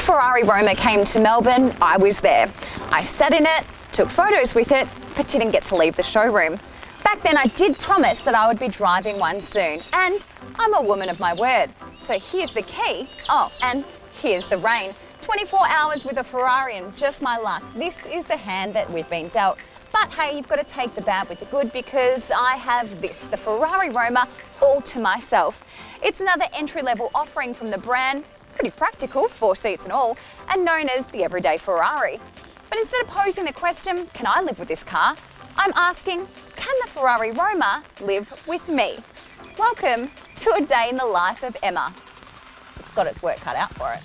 Ferrari Roma came to Melbourne, I was there. I sat in it, took photos with it, but didn't get to leave the showroom. Back then I did promise that I would be driving one soon, and I'm a woman of my word. So here's the key. Oh, and here's the rain. 24 hours with a Ferrari and just my luck. This is the hand that we've been dealt. But hey, you've got to take the bad with the good, because I have this, the Ferrari Roma, all to myself. It's another entry-level offering from the brand, pretty practical, 4 seats and all, and known as the everyday Ferrari. But instead of posing the question, can I live with this car? I'm asking, can the Ferrari Roma live with me? Welcome to a day in the life of Emma. It's got its work cut out for it.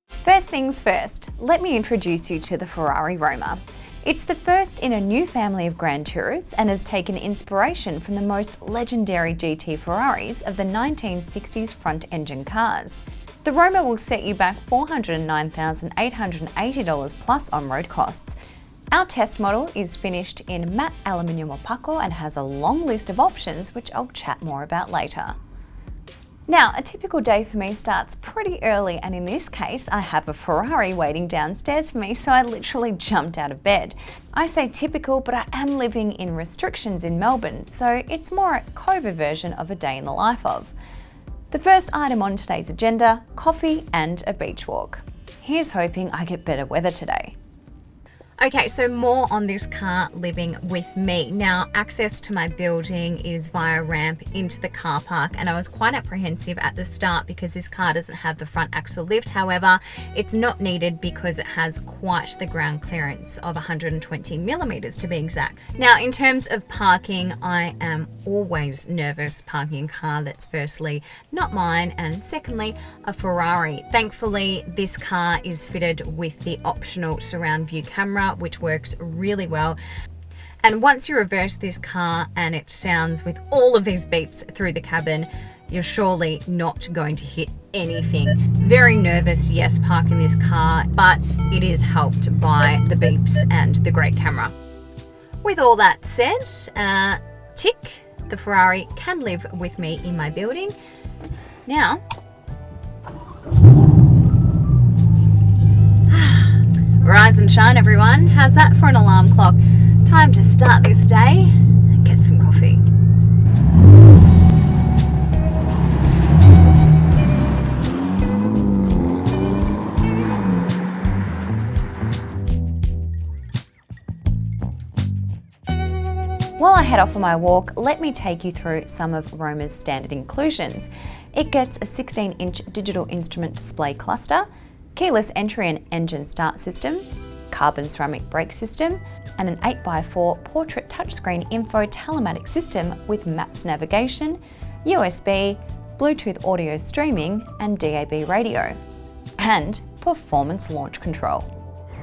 First things first, let me introduce you to the Ferrari Roma. It's the first in a new family of Grand Tourers and has taken inspiration from the most legendary GT Ferraris of the 1960s front-engine cars. The Roma will set you back $409,880 plus on-road costs. Our test model is finished in matte aluminium opaco and has a long list of options which I'll chat more about later. Now, a typical day for me starts pretty early, and in this case, I have a Ferrari waiting downstairs for me, so I literally jumped out of bed. I say typical, but I am living in restrictions in Melbourne, so it's more a COVID version of a day in the life of. The first item on today's agenda, coffee and a beach walk. Here's hoping I get better weather today. Okay, so more on this car living with me. Now, access to my building is via ramp into the car park, and I was quite apprehensive at the start because this car doesn't have the front axle lift. However, it's not needed because it has quite the ground clearance of 120 millimeters to be exact. Now, in terms of parking, I am always nervous parking a car that's firstly not mine and secondly a Ferrari. Thankfully, this car is fitted with the optional surround view camera, which works really well. And once you reverse this car and it sounds with all of these beeps through the cabin, you're surely not going to hit anything. Very nervous, yes, parking this car, but it is helped by the beeps and the great camera. With all that said, tick, the Ferrari can live with me in my building. Now, rise and shine, everyone. How's that for an alarm clock? Time to start this day and get some coffee. While I head off on my walk, let me take you through some of Roma's standard inclusions. It gets a 16-inch digital instrument display cluster, keyless entry and engine start system, carbon ceramic brake system, and an 8x4 portrait touchscreen info telematic system with maps navigation, USB, Bluetooth audio streaming, and DAB radio, and performance launch control.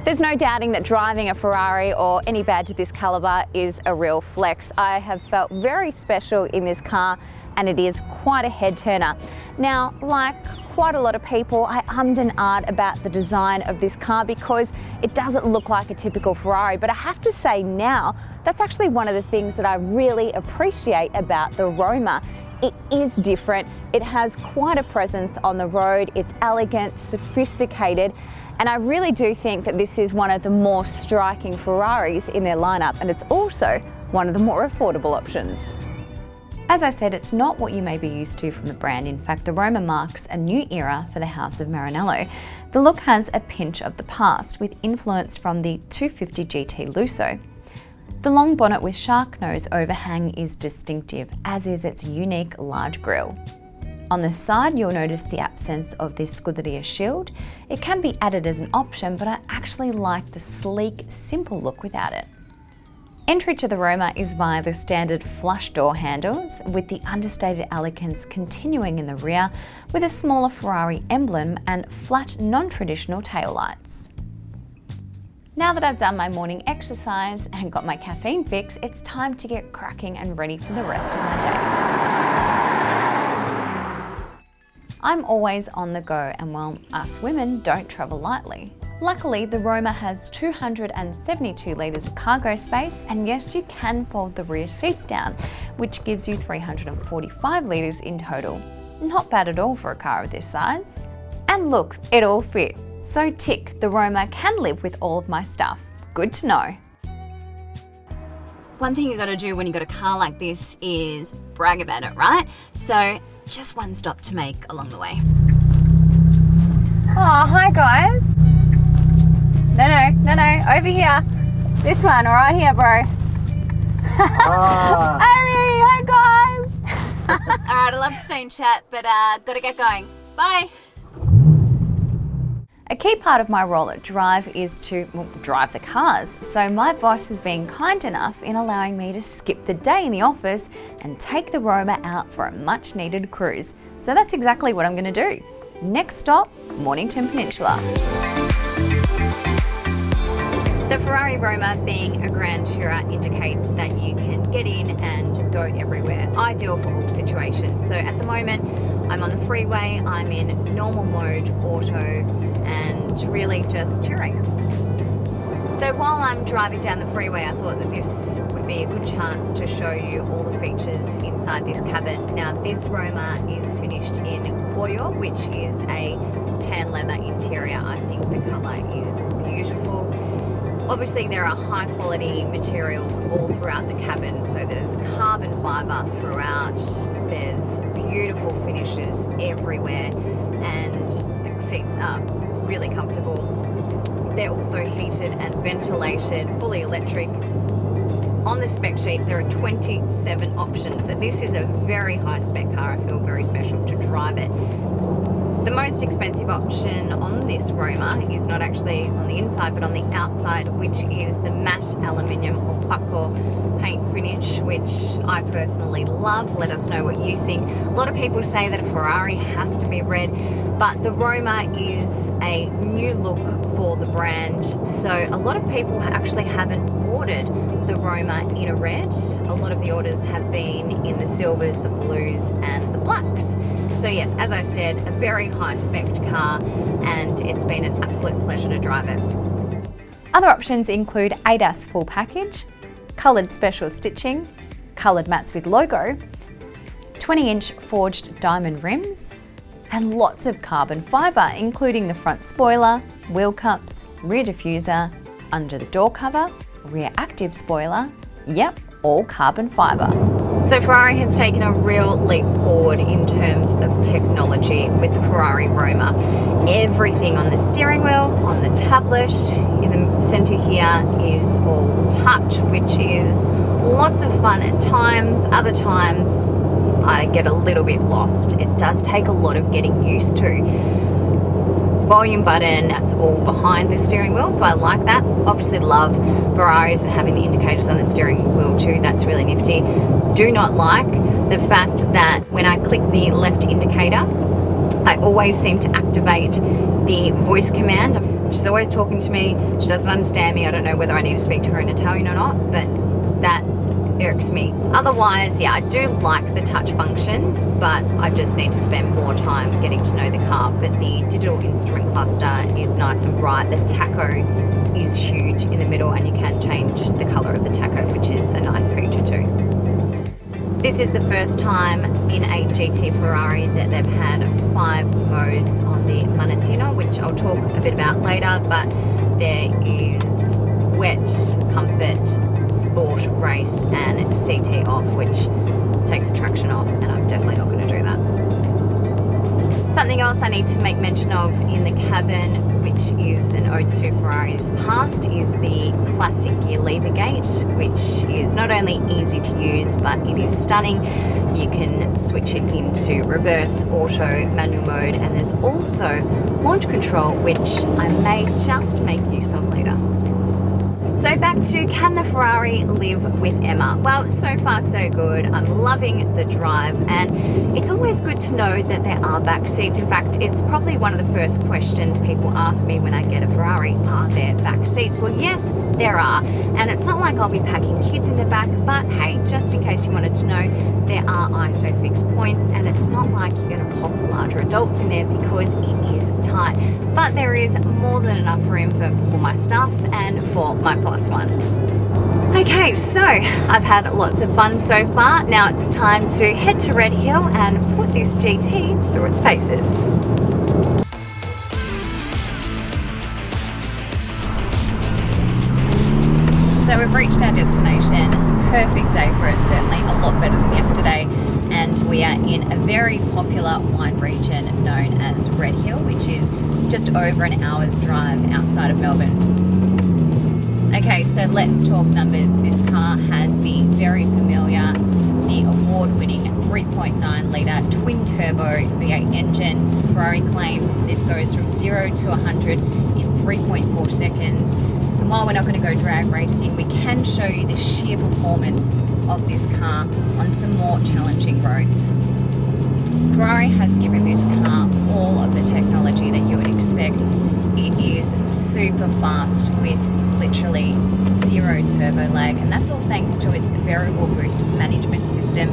There's no doubting that driving a Ferrari or any badge of this calibre is a real flex. I have felt very special in this car, and it is quite a head turner. Now, like quite a lot of people, I ummed and ahed about the design of this car because it doesn't look like a typical Ferrari, but I have to say now, that's actually one of the things that I really appreciate about the Roma. It is different, it has quite a presence on the road, it's elegant, sophisticated, and I really do think that this is one of the more striking Ferraris in their lineup, and it's also one of the more affordable options. As I said, it's not what you may be used to from the brand. In fact, the Roma marks a new era for the House of Maranello. The look has a pinch of the past, with influence from the 250 GT Lusso. The long bonnet with shark nose overhang is distinctive, as is its unique large grille. On the side, you'll notice the absence of the Scuderia shield. It can be added as an option, but I actually like the sleek, simple look without it. Entry to the Roma is via the standard flush door handles, with the understated elegance continuing in the rear, with a smaller Ferrari emblem and flat, non-traditional taillights. Now that I've done my morning exercise and got my caffeine fix, it's time to get cracking and ready for the rest of my day. I'm always on the go, and well, us women don't travel lightly. Luckily, the Roma has 272 litres of cargo space, and yes, you can fold the rear seats down, which gives you 345 litres in total. Not bad at all for a car of this size. And look, it all fit. So tick, the Roma can live with all of my stuff. Good to know. One thing you gotta do when you got a car like this is brag about it, right? So just one stop to make along the way. Oh, hi guys. No, over here. This one, right here, bro. Hey, hi guys. All right, I love staying chat, but gotta get going. Bye. A key part of my role at Drive is to drive the cars, so my boss has been kind enough in allowing me to skip the day in the office and take the Roma out for a much needed cruise. So that's exactly what I'm going to do. Next stop, Mornington Peninsula. The Ferrari Roma being a Grand Tourer indicates that you can get in and go everywhere, ideal for all situations. So at the moment, I'm on the freeway, I'm in normal mode, auto, and really just touring. So while I'm driving down the freeway, I thought that this would be a good chance to show you all the features inside this cabin. Now, this Roma is finished in Cuoio, which is a tan leather interior. I think the colour is beautiful. Obviously, there are high quality materials all throughout the cabin. So there's carbon fibre throughout, there's beautiful finishes everywhere, and the seats are really comfortable. They're also heated and ventilated, fully electric. On the spec sheet, there are 27 options. So this is a very high spec car. I feel very special to drive it. The most expensive option on this Roma is not actually on the inside, but on the outside, which is the matte aluminium opaco paint finish, which I personally love. Let us know what you think. A lot of people say that a Ferrari has to be red, but the Roma is a new look for the brand. So a lot of people actually haven't ordered the Roma in a red. A lot of the orders have been in the silvers, the blues, and the blacks. So yes, as I said, a very high-spec car, and it's been an absolute pleasure to drive it. Other options include ADAS full package, coloured special stitching, coloured mats with logo, 20-inch forged diamond rims, and lots of carbon fibre, including the front spoiler, wheel cups, rear diffuser, under the door cover, rear active spoiler, yep, all carbon fibre. So Ferrari has taken a real leap forward in terms of technology with the Ferrari Roma. Everything on the steering wheel, on the tablet, in the centre here is all touch, which is lots of fun at times. Other times I get a little bit lost. It does take a lot of getting used to. Volume button, that's all behind the steering wheel, so I like that. Obviously love Ferraris and having the indicators on the steering wheel too, that's really nifty. Do not like the fact that when I click the left indicator, I always seem to activate the voice command. She's always talking to me, she doesn't understand me, I don't know whether I need to speak to her in Italian or not, but that irks me. Otherwise, yeah, I do like the touch functions, but I just need to spend more time getting to know the car. But the digital instrument cluster is nice and bright. The tacho is huge in the middle, and you can change the colour of the tacho, which is a nice feature too. This is the first time in a GT Ferrari that they've had 5 modes on the Maranello, which I'll talk a bit about later, but there is wet, comfort, sport, race, and CT off, which takes the traction off, and I'm definitely not going to do that. Something else I need to make mention of in the cabin, which is an ode to Ferrari's past, is the classic gear lever gate, which is not only easy to use, but it is stunning. You can switch it into reverse, auto, manual mode, and there's also launch control, which I may just make use of later. So back to, can the Ferrari live with Emma? Well, so far so good. I'm loving the drive, and it's always good to know that there are back seats. In fact, it's probably one of the first questions people ask me when I get a Ferrari, are there back seats? Well, yes, there are, and it's not like I'll be packing kids in the back, but hey, just in case you wanted to know, there are ISOFIX points, and it's not like you're going to pop larger adults in there because it is tight. But there is more than enough room for my stuff and for my plus one. Okay, so I've had lots of fun so far. Now it's time to head to Red Hill and put this GT through its paces. our destination. Perfect day for it, certainly a lot better than yesterday. And we are in a very popular wine region known as Red Hill, which is just over an hour's drive outside of Melbourne. Okay, so let's talk numbers. This car has the very familiar, the award-winning 3.9 litre twin-turbo V8 engine. Ferrari claims this goes from 0 to 100 in 3.4 seconds. And while we're not going to go drag racing, we can show you the sheer performance of this car on some more challenging roads. Ferrari has given this car all of the technology that you would expect. It is super fast with literally zero turbo lag, and that's all thanks to its variable boost management system.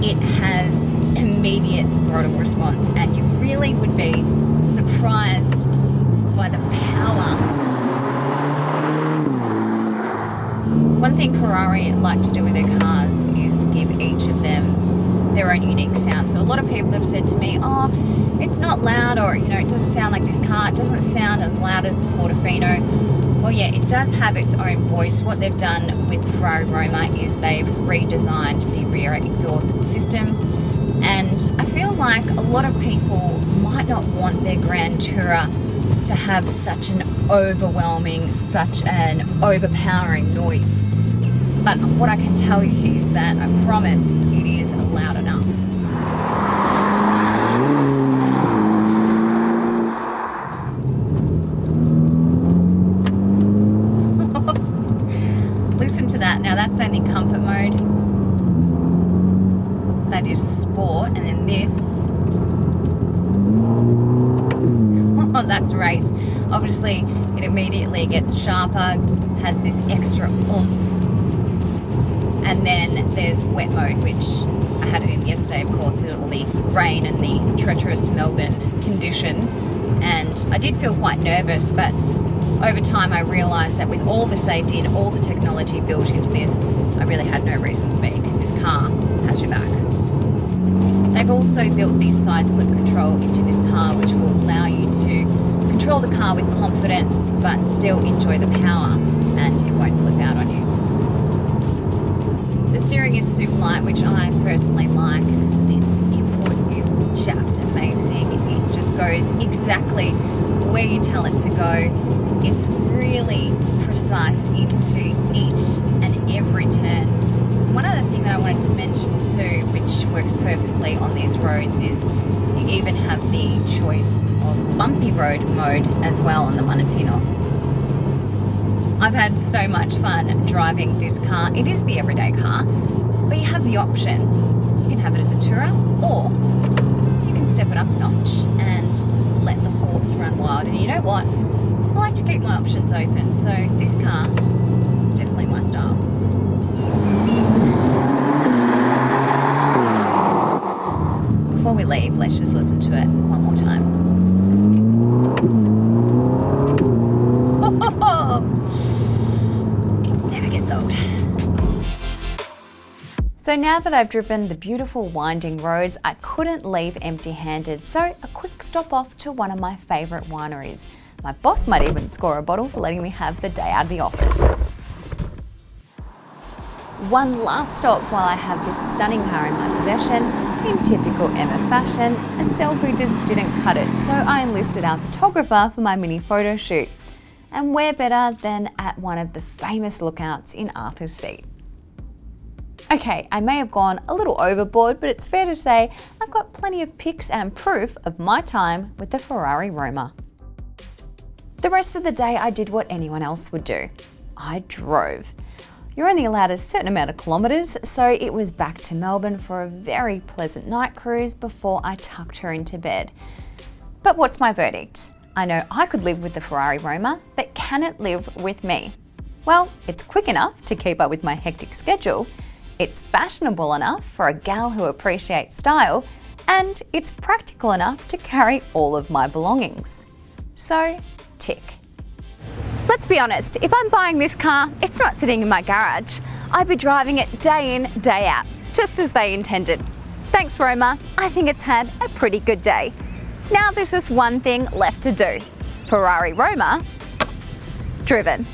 It has immediate throttle response, and you really would be surprised by the power. One thing Ferrari like to do with their cars is give each of them their own unique sound. So a lot of people have said to me, oh, it's not loud, or it doesn't sound like this car, it doesn't sound as loud as the Portofino. Well, yeah, it does have its own voice. What they've done with the Ferrari Roma is they've redesigned the rear exhaust system, and I feel like a lot of people might not want their Grand Tourer to have such an overwhelming, such an overpowering noise. But what I can tell you is that I promise it is loud enough. Listen to that. Now that's only comfort mode. That is sport, and then this. Oh, that's race. Obviously, it immediately gets sharper, has this extra oomph. And then there's wet mode, which I had it in yesterday, of course, with all the rain and the treacherous Melbourne conditions. And I did feel quite nervous, but over time I realised that with all the safety and all the technology built into this, I really had no reason to be, because this car has your back. They've also built the side slip control into this car, which will allow you to control the car with confidence but still enjoy the power, and it won't slip out on you. The steering is super light, which I personally like. Its input is just amazing. It just goes exactly where you tell it to go. It's really precise into each and every turn. One other thing that I wanted to mention too, which works perfectly on these roads, is you even have the choice of bumpy road mode as well on the Maranello. I've had so much fun driving this car. It is the everyday car, but you have the option. You can have it as a tourer, or you can step it up a notch and let the horse run wild. And you know what? I like to keep my options open, so this car is definitely my style. Before we leave, let's just listen to it one more time. Never gets old. So now that I've driven the beautiful winding roads, I couldn't leave empty-handed, so a quick stop off to one of my favourite wineries. My boss might even score a bottle for letting me have the day out of the office. One last stop while I have this stunning car in my possession. In typical Emma fashion, a selfie just didn't cut it, so I enlisted our photographer for my mini photo shoot. And where better than at one of the famous lookouts in Arthur's Seat. Okay, I may have gone a little overboard, but it's fair to say I've got plenty of pics and proof of my time with the Ferrari Roma. The rest of the day I did what anyone else would do. I drove. You're only allowed a certain amount of kilometres, so it was back to Melbourne for a very pleasant night cruise before I tucked her into bed. But what's my verdict? I know I could live with the Ferrari Roma, but can it live with me? Well, it's quick enough to keep up with my hectic schedule, it's fashionable enough for a gal who appreciates style, and it's practical enough to carry all of my belongings. So, tick. Let's be honest, if I'm buying this car, it's not sitting in my garage. I'd be driving it day in, day out, just as they intended. Thanks, Roma. I think it's had a pretty good day. Now there's just one thing left to do. Ferrari Roma, driven.